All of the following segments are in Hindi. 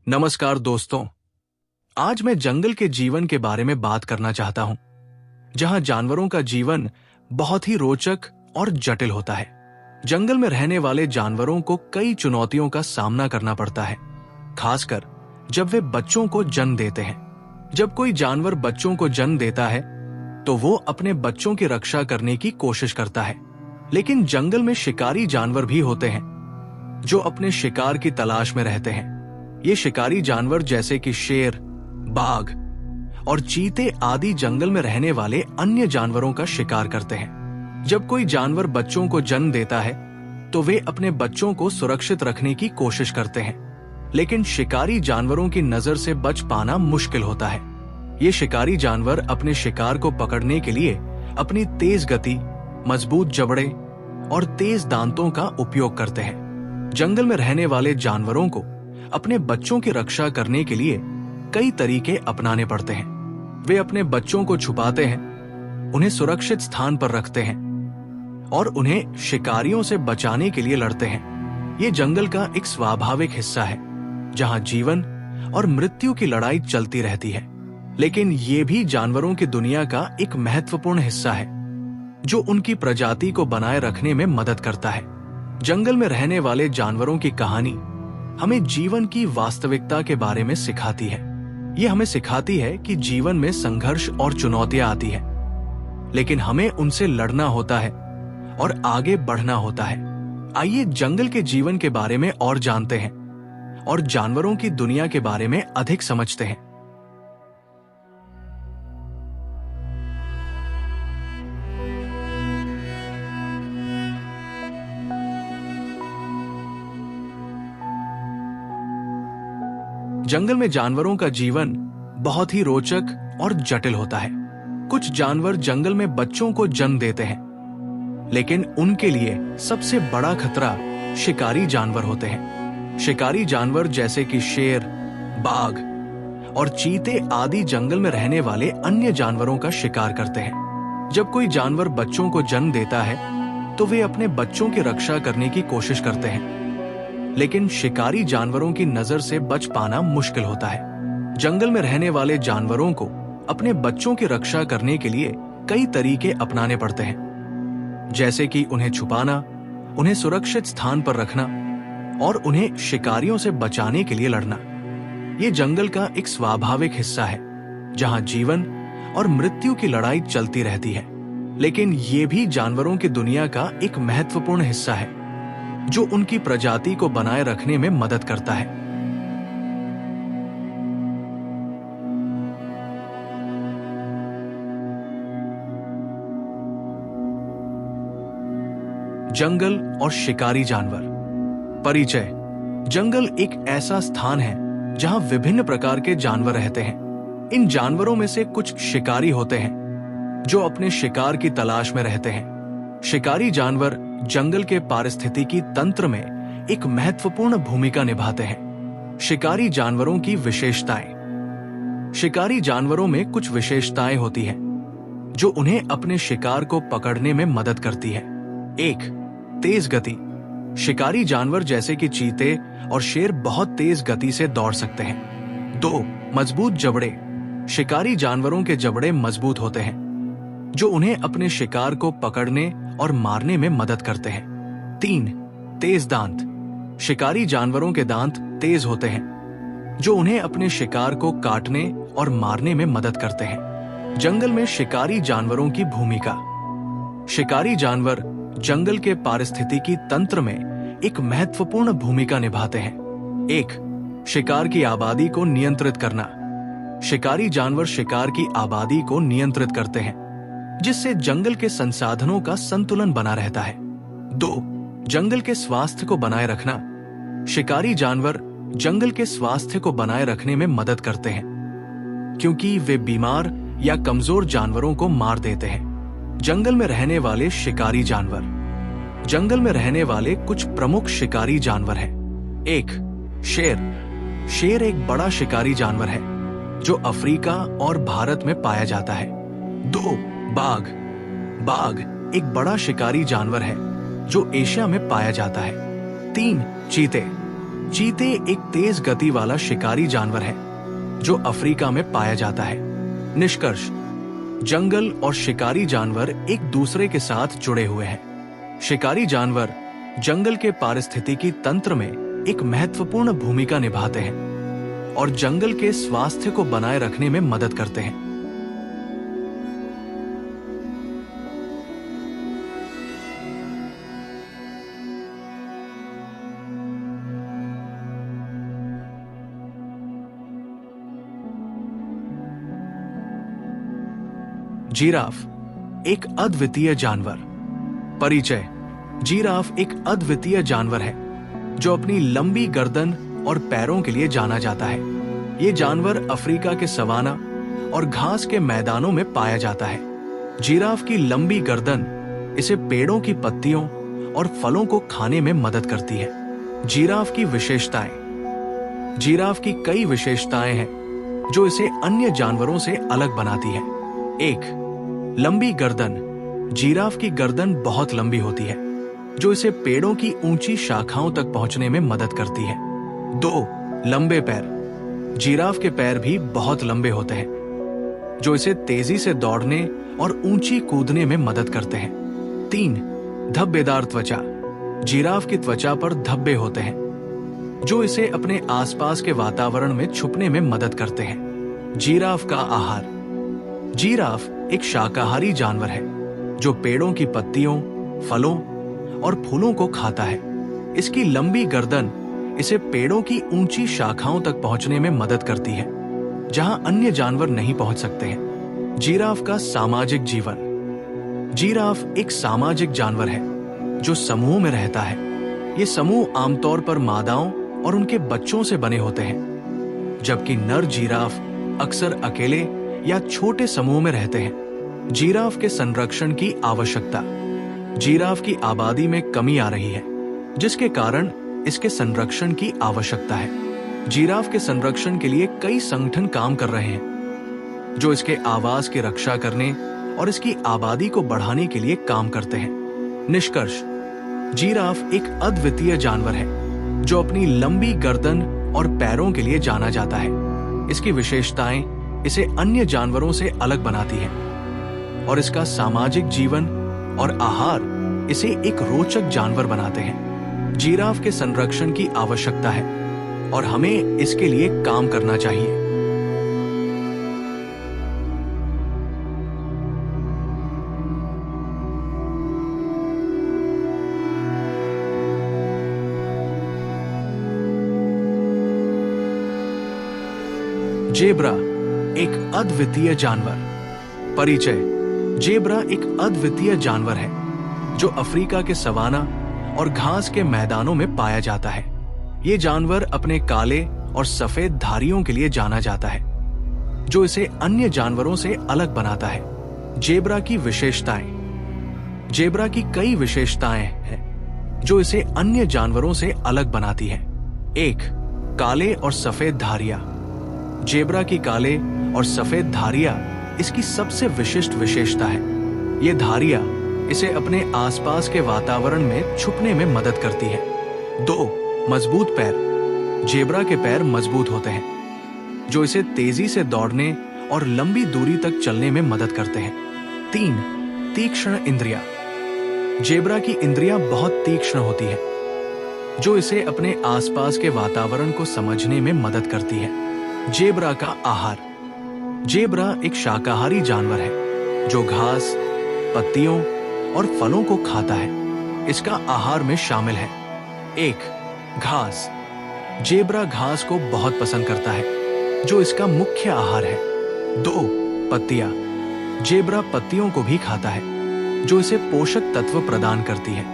नमस्कार दोस्तों। आज मैं जंगल के जीवन के बारे में बात करना चाहता हूं, जहां जानवरों का जीवन बहुत ही रोचक और जटिल होता है। जंगल में रहने वाले जानवरों को कई चुनौतियों का सामना करना पड़ता है, खासकर जब वे बच्चों को जन्म देते हैं। जब कोई जानवर बच्चों को जन्म देता है, तो वो अपने बच्चों की रक्षा करने की कोशिश करता है। लेकिन जंगल में शिकारी जानवर भी होते हैं, जो अपने शिकार की तलाश में रहते हैं। ये शिकारी जानवर जैसे कि शेर, बाघ और चीते आदि जंगल में रहने वाले अन्य जानवरों का शिकार करते हैं। जब कोई जानवर बच्चों को जन्म देता है, तो वे अपने बच्चों को सुरक्षित रखने की कोशिश करते हैं, लेकिन शिकारी जानवरों की नजर से बच पाना मुश्किल होता है। ये शिकारी जानवर अपने शिकार को पकड़ने के लिए अपनी तेज गति, मजबूत जबड़े और तेज दांतों का उपयोग करते हैं। जंगल में रहने वाले जानवरों को अपने बच्चों की रक्षा करने के लिए कई तरीके अपनाने पड़ते हैं। वे अपने बच्चों को छुपाते हैं, उन्हें सुरक्षित स्थान पर रखते हैं और उन्हें शिकारियों से बचाने के लिए लड़ते हैं। ये जंगल का एक स्वाभाविक हिस्सा है, जहां जीवन और मृत्यु की लड़ाई चलती रहती है। लेकिन ये भी जानवरों की दुनिया का एक महत्वपूर्ण हिस्सा है, जो उनकी प्रजाति को बनाए रखने में मदद करता है। जंगल में रहने वाले जानवरों की कहानी हमें जीवन की वास्तविकता के बारे में सिखाती है। ये हमें सिखाती है कि जीवन में संघर्ष और चुनौतियां आती है, लेकिन हमें उनसे लड़ना होता है और आगे बढ़ना होता है। आइए जंगल के जीवन के बारे में और जानते हैं और जानवरों की दुनिया के बारे में अधिक समझते हैं। जंगल में जानवरों का जीवन बहुत ही रोचक और जटिल होता है। कुछ जानवर जंगल में बच्चों को जन्म देते हैं, लेकिन उनके लिए सबसे बड़ा खतरा शिकारी जानवर होते हैं। शिकारी जानवर जैसे कि शेर, बाघ और चीते आदि जंगल में रहने वाले अन्य जानवरों का शिकार करते हैं। जब कोई जानवर बच्चों को जन्म देता है, तो वे अपने बच्चों की रक्षा करने की कोशिश करते हैं, लेकिन शिकारी जानवरों की नजर से बच पाना मुश्किल होता है। जंगल में रहने वाले जानवरों को अपने बच्चों की रक्षा करने के लिए कई तरीके अपनाने पड़ते हैं, जैसे कि उन्हें छुपाना, उन्हें सुरक्षित स्थान पर रखना और उन्हें शिकारियों से बचाने के लिए लड़ना। ये जंगल का एक स्वाभाविक हिस्सा है, जहां जीवन और मृत्यु की लड़ाई चलती रहती है। लेकिन ये भी जानवरों की दुनिया का एक महत्वपूर्ण हिस्सा है, जो उनकी प्रजाति को बनाए रखने में मदद करता है। जंगल और शिकारी जानवर। परिचय। जंगल एक ऐसा स्थान है जहां विभिन्न प्रकार के जानवर रहते हैं। इन जानवरों में से कुछ शिकारी होते हैं, जो अपने शिकार की तलाश में रहते हैं। शिकारी जानवर जंगल के पारिस्थितिकी तंत्र में एक महत्वपूर्ण भूमिका निभाते हैं। शिकारी जानवरों की विशेषताएं। शिकारी जानवरों में कुछ विशेषताएं होती हैं, जो उन्हें अपने शिकार को पकड़ने में मदद करती है। 1. तेज गति। शिकारी जानवर जैसे कि चीते और शेर बहुत तेज गति से दौड़ सकते हैं। 2. मजबूत जबड़े। शिकारी जानवरों के जबड़े मजबूत होते हैं, जो उन्हें अपने शिकार को पकड़ने और मारने में मदद करते हैं। 3. तेज दांत। शिकारी जानवरों के दांत तेज होते हैं, जो उन्हें अपने शिकार को काटने और मारने में मदद करते हैं। जंगल में शिकारी जानवरों की भूमिका। शिकारी जानवर जंगल के पारिस्थितिकी तंत्र में एक महत्वपूर्ण भूमिका निभाते हैं। 1. शिकार की आबादी को नियंत्रित करना। शिकारी जानवर शिकार की आबादी को नियंत्रित करते हैं, जिससे जंगल के संसाधनों का संतुलन बना रहता है। 2. जंगल के स्वास्थ्य को बनाए रखना। शिकारी जानवर जंगल के स्वास्थ्य को बनाए रखने में मदद करते हैं, क्योंकि वे बीमार या कमजोर जानवरों को मार देते हैं। जंगल में रहने वाले शिकारी जानवर। जंगल में रहने वाले कुछ प्रमुख शिकारी जानवर हैं। 1. शेर। शेर एक बड़ा शिकारी जानवर है, जो अफ्रीका और भारत में पाया जाता है। 2. बाघ। बाघ एक बड़ा शिकारी जानवर है, जो एशिया में पाया जाता है। 3. चीते। चीते एक तेज गति वाला शिकारी जानवर है जो अफ्रीका में पाया जाता है। निष्कर्ष, जंगल और शिकारी जानवर एक दूसरे के साथ जुड़े हुए हैं। शिकारी जानवर जंगल के पारिस्थितिकी तंत्र में एक महत्वपूर्ण भूमिका निभाते हैं और जंगल के स्वास्थ्य को बनाए रखने में मदद करते हैं। जिराफ एक अद्वितीय जानवर। परिचय। जिराफ एक अद्वितीय जानवर है जो अपनी लंबी गर्दन और पैरों के लिए जाना जाता है। ये जानवर अफ्रीका के सवाना और घास के मैदानों में पाया जाता है। जिराफ की लंबी गर्दन इसे पेड़ों की पत्तियों और फलों को खाने में मदद करती है। जिराफ की विशेषताएं। जिराफ की कई विशेषताएं हैं जो इसे अन्य जानवरों से अलग बनाती है। 1. लंबी गर्दन। जिराफ की गर्दन बहुत लंबी होती है जो इसे पेड़ों की ऊंची शाखाओं तक पहुंचने में मदद करती है। 2. लंबे पैर। जिराफ के पैर भी बहुत लंबे होते हैं जो इसे तेजी से दौड़ने और ऊंची कूदने में मदद करते हैं। 3. धब्बेदार त्वचा। जिराफ की त्वचा पर धब्बे होते हैं जो इसे अपने आसपास के वातावरण में छुपने में मदद करते हैं। जिराफ का आहार। जिराफ एक शाकाहारी जानवर है जो पेड़ों की पत्तियों, फलों और फूलों को खाता है। इसकी लंबी गर्दन इसे पेड़ों की ऊंची शाखाओं तक पहुंचने में मदद करती है जहां अन्य जानवर नहीं पहुंच सकते हैं। जिराफ का सामाजिक जीवन। जिराफ एक सामाजिक जानवर है जो समूह में रहता है। ये समूह आमतौर पर मादाओं और उनके बच्चों से बने होते हैं, जबकि नर जिराफ अक्सर अकेले या छोटे समूह में रहते हैं। जिराफ के संरक्षण की आवश्यकता। जिराफ की आबादी में कमी आ रही है जिसके कारण इसके संरक्षण की आवश्यकता है। जिराफ के संरक्षण के लिए कई संगठन काम कर रहे हैं जो इसके आवास की रक्षा करने और इसकी आबादी को बढ़ाने के लिए काम करते हैं। निष्कर्ष, जिराफ एक अद्वितीय जानवर है जो अपनी लंबी गर्दन और पैरों के लिए जाना जाता है। इसकी विशेषताएं इसे अन्य जानवरों से अलग बनाती है और इसका सामाजिक जीवन और आहार इसे एक रोचक जानवर बनाते हैं। जिराफ के संरक्षण की आवश्यकता है और हमें इसके लिए काम करना चाहिए। जेब्रा एक अद्वितीय जानवर। परिचय। जेब्रा एक अद्वितीय जानवर है जो अफ्रीका के सवाना और घास के मैदानों में पाया जाता है। ये जानवर अपने काले और सफेद धारियों के लिए जाना जाता है जो इसे अन्य जानवरों से अलग बनाता है। जेब्रा की विशेषताएं। जेब्रा की कई विशेषताएं हैं जो इसे अन्य जानवरों से अलग बनाती है। 1. काले और सफेद धारियां। जेब्रा की काले और सफेद धारियां इसकी सबसे विशिष्ट विशेषता है। ये धारियां इसे अपने आसपास के वातावरण में छुपने में मदद करती है। 2. मजबूत पैर। जेब्रा के पैर मजबूत होते हैं जो इसे तेजी से दौड़ने और लंबी दूरी तक चलने में मदद करते हैं। 3. तीक्ष्ण इंद्रियां। जेब्रा की इंद्रियां बहुत तीक्ष्ण होती है जो इसे अपने आसपास के वातावरण को समझने में मदद करती है। जेब्रा का आहार। जेब्रा एक शाकाहारी जानवर है जो घास, पत्तियों और फलों को खाता है। इसका आहार में शामिल है 1. घास। जेब्रा घास को बहुत पसंद करता है जो इसका मुख्य आहार है। 2. पत्तियां। जेब्रा पत्तियों को भी खाता है जो इसे पोषक तत्व प्रदान करती है।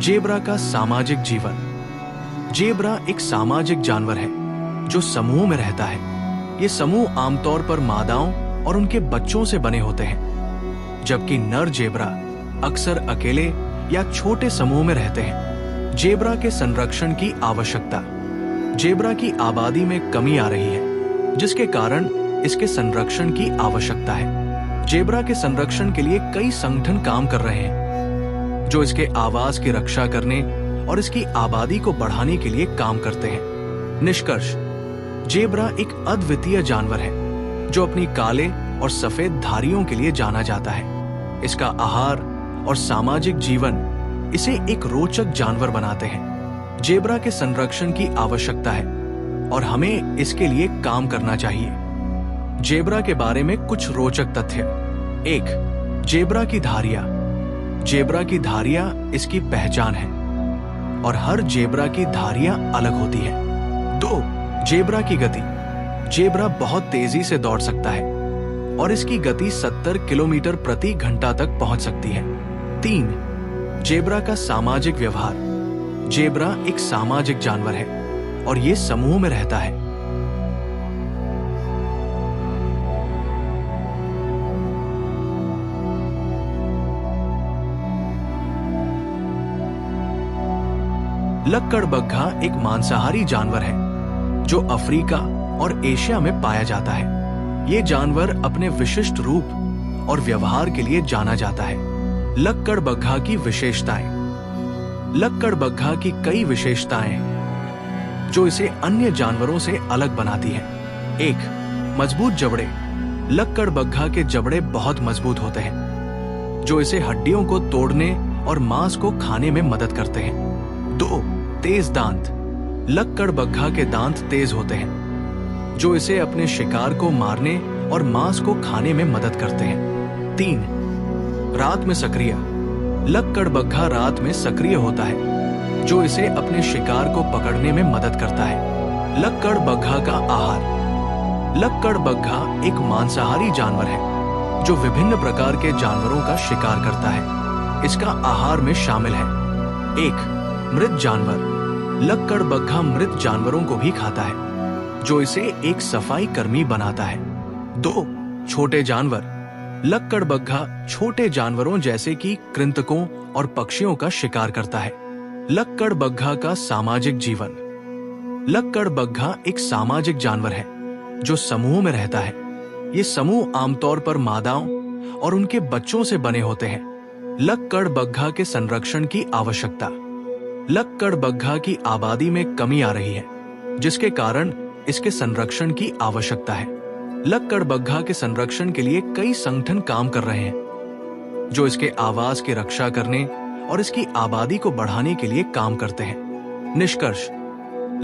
जेब्रा का सामाजिक जीवन। जेब्रा एक सामाजिक जानवर है जो समूह में रहता है। ये समूह आमतौर पर मादाओं और उनके बच्चों से बने होते हैं, जबकि नर जेब्रा अक्सर अकेले या छोटे समूह में रहते हैं। जेब्रा के संरक्षण की आवश्यकता। जेब्रा की आबादी में कमी आ रही है जिसके कारण इसके संरक्षण की आवश्यकता है। जेब्रा के संरक्षण के लिए कई संगठन काम कर रहे हैं जो इसके आवास की रक्षा करने और इसकी आबादी को बढ़ाने के लिए काम करते हैं। निष्कर्ष, जेब्रा एक अद्वितीय जानवर है जो अपनी काले और सफेद धारियों के लिए जाना जाता है। इसका आहार और सामाजिक जीवन इसे एक रोचक जानवर बनाते हैं। जेब्रा के संरक्षण की आवश्यकता है और हमें इसके लिए काम करना चाहिए। जेब्रा के बारे में कुछ रोचक तथ्य। 1. जेब्रा की धारियां। जेब्रा की धारियां इसकी पहचान है और हर जेब्रा की धारियां अलग होती हैं। 2. जेब्रा की गति। जेब्रा बहुत तेजी से दौड़ सकता है और इसकी गति 70 किलोमीटर प्रति घंटा तक पहुंच सकती है। 3. जेब्रा का सामाजिक व्यवहार। जेब्रा एक सामाजिक जानवर है और ये समूह में रहता है। लक्कड़बग्घा एक मांसाहारी जानवर है जो अफ्रीका और एशिया में पाया जाता है। ये जानवर अपने विशिष्ट रूप और व्यवहार के लिए जाना जाता है। लक्कड़बग्घा की विशेषताएं। लक्कड़बग्घा की कई विशेषताएं हैं जो इसे अन्य जानवरों से अलग बनाती हैं। 1. मजबूत जबड़े। लक्कड़बग्घा के जबड़े बहुत मजबूत होते हैं जो इसे हड्डियों को तोड़ने और मांस को खाने में मदद करते हैं। 2. तेज दांत। लक्कड़बग्घा के दांत तेज होते हैं जो इसे अपने शिकार को मारने और मांस को खाने में मदद करते हैं। 3. रात में सक्रिय। लक्कड़बग्घा रात में सक्रिय होता है जो इसे अपने शिकार को पकड़ने में मदद करता है। लक्कड़बग्घा का आहार। लक्कड़बग्घा एक मांसाहारी जानवर है जो विभिन्न प्रकार के जानवरों का शिकार करता है। इसका आहार में शामिल है 1. मृत जानवर। लक्कड़बग्घा मृत जानवरों को भी खाता है जो इसे एक सफाई कर्मी बनाता है। 2. छोटे जानवर। लक्कड़बग्घा छोटे जानवरों जैसे कि कृंतकों और पक्षियों का शिकार करता है। लक्कड़बग्घा का सामाजिक जीवन। लक्कड़बग्घा एक सामाजिक जानवर है जो समूह में रहता है। ये समूह आमतौर पर मादाओं और उनके बच्चों से बने होते हैं। लक्कड़बग्घा के संरक्षण की आवश्यकता। लक्कड़बग्घा की आबादी में कमी आ रही है जिसके कारण इसके संरक्षण की आवश्यकता है। लक्कड़बग्घा के संरक्षण के लिए कई संगठन काम कर रहे हैं जो इसके आवास की रक्षा करने और इसकी आबादी को बढ़ाने के लिए काम करते हैं। निष्कर्ष,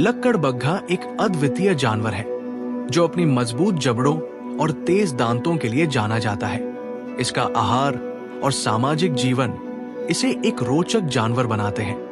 लक्कड़बग्घा एक अद्वितीय जानवर है जो अपनी मजबूत जबड़ों और तेज दांतों के लिए जाना जाता है। इसका आहार और सामाजिक जीवन इसे एक रोचक जानवर बनाते हैं।